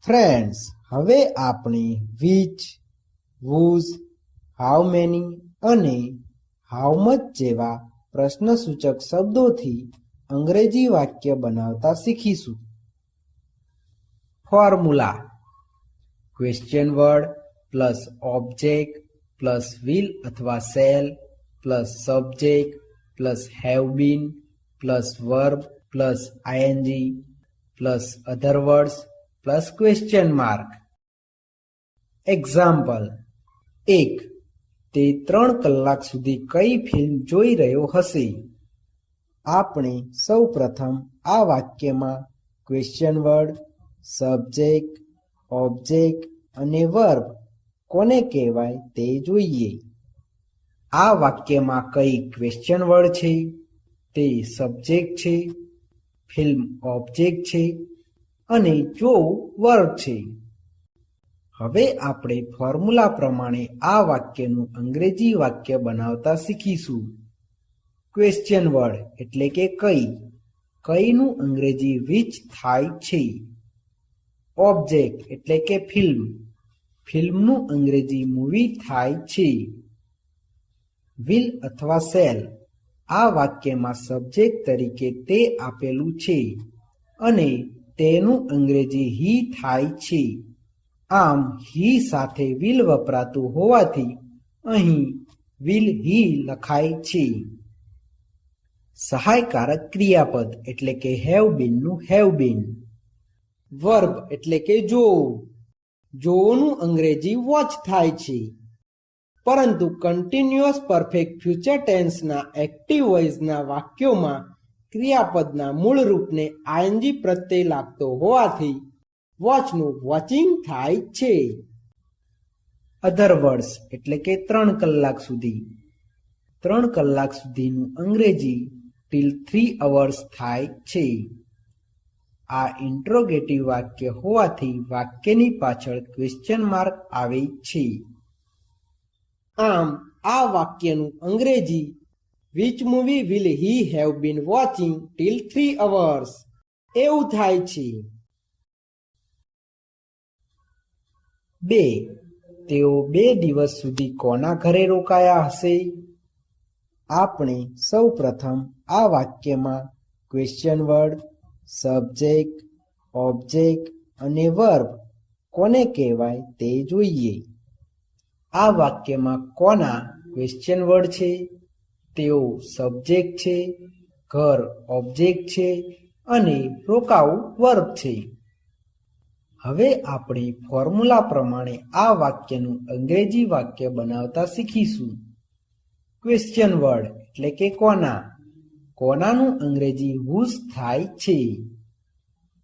Friends, હવે આપણે which, whose, how many અને how much જેવા પ્રશ્નસૂચક શબ્દોથી અંગ્રેજી વાક્ય બનાવતા શીખીશું. Formula: question word plus object plus will અથવા shall plus subject plus have been plus verb plus ing plus other words plus question mark. Example: 1. તે 3 કલાક સુધી કઈ ફિલ્મ જોઈ રહ્યો હશે? આપણે સૌ પ્રથમ આ વાક્યમાં ક્વેશ્ચન વર્ડ, સબ્જેક્ટ, ઓબ્જેક્ટ અને વર્બ કોને કહેવાય તે જોઈએ. આ વાક્યમાં કઈ ક્વેશ્ચન વર્ડ છે, તે સબ્જેક્ટ છે, ફિલ્મ ઓબ્જેક્ટ છે અને જોવું વર્બ છે. હવે આપણે ફોર્મ્યુલા પ્રમાણે આ વાક્યનું અંગ્રેજી વાક્ય બનાવતા શીખીશું. ક્વેશ્ચન વર્ડ એટલે કે કઈનું અંગ્રેજી which થાય છે. ઓબ્જેક્ટ એટલે કે ફિલ્મનું અંગ્રેજી મૂવી થાય છે. will અથવા shall આ વાક્યમાં સબ્જેક્ટ તરીકે તે આપેલું છે અને તેનું અંગ્રેજી he થાય છે. આમ he સાથે will વપરાતું હોવાથી અહીં will he લખાય છે. સહાયકારક ક્રિયાપદ એટલે કે have been નું have been. વર્બ એટલે કે જોવું નું અંગ્રેજી વોચ થાય છે. પરંતુ કન્ટિન્યુઅસ પરફેક્ટ ફ્યુચર ટેન્સના એક્ટિવ વોઇસના વાક્યોમાં ક્રિયાપદના મૂળ રૂપને ing પ્રત્યય લાગતો હોવાથી વોચનું વોચિંગ થાય છે. અધર વર્ડ્સ એટલે કે 3 કલાક સુધી. 3 કલાક સુધીનું અંગ્રેજી till 3 hours થાય છે. આ ઇન્ટ્રોગેટિવ વાક્ય હોવાથી વાક્યની પાછળ ક્વેશ્ચન માર્ક આવે છે. આમ આ વાક્યનું અંગ્રેજી which movie will he have been watching till 3 hours એવું થાય છે. 2. તેઓ 2 દિવસ સુધી કોના ઘરે રોકાયા હશે? આપણે સૌ પ્રથમ આ વાક્યમાં ક્વેશ્ચન વર્ડ, સબ્જેક્ટ, ઓબ્જેક્ટ અને વર્બ કોને કહેવાય તે જોઈએ. આ વાક્યમાં કોના ક્વેશ્ચન વર્ડ છે, તેઓ સબ્જેક્ટ છે, ઘર ઓબ્જેક્ટ છે અને રોકાવું વર્બ છે. હવે આપણે ફોર્મ્યુલા પ્રમાણે આ વાક્યનું અંગ્રેજી વાક્ય બનાવતા શીખીશું. ક્વેશ્ચન વર્ડ એટલે કે કોનાનું અંગ્રેજી whose થાય છે.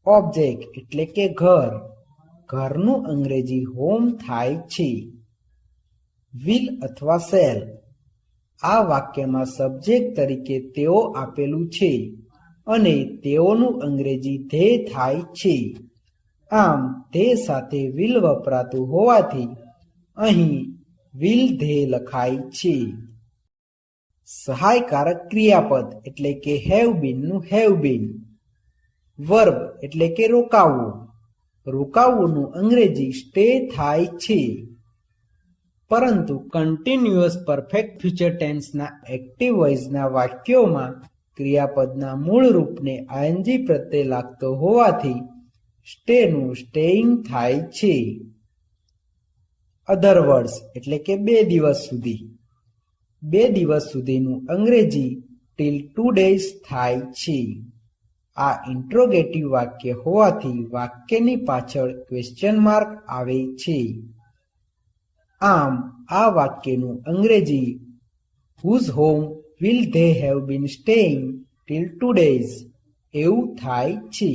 ઓબ્જેક્ટ એટલે કે ઘરનું અંગ્રેજી home થાય છે. will અથવા shall આ વાક્યમાં સબ્જેક્ટ તરીકે તેઓ આપેલું છે અને તેઓનું અંગ્રેજી they થાય છે. આમ તે સાથે will વપરાતું હોવાથી અહીં will they લખાય છે. સહાયકારક ક્રિયાપદ એટલે કે have been નું have been. વર્બ એટલે કે રોકાવુંનું અંગ્રેજી stay થાય છે. પરંતુ કન્ટિન્યુઅસ પરફેક્ટ ફ્યુચર ટેન્સના એક્ટિવ વોઇસના વાક્યોમાં ક્રિયાપદના મૂળ રૂપને ing પ્રત્યય લાગતો હોવાથી સ્ટેનું સ્ટેઇંગ થાય છે. અધર વર્ડ્સ એટલે કે 2 દિવસ સુધી. 2 દિવસ સુધીનું અંગ્રેજી till 2 days થાય છે. આ ઇન્ટ્રોગેટિવ વાક્ય હોવાથી વાક્યની પાછળ ક્વેશ્ચન માર્ક આવે છે. આમ આ વાક્યનું અંગ્રેજી whose home will they have been staying till 2 days એવું થાય છે.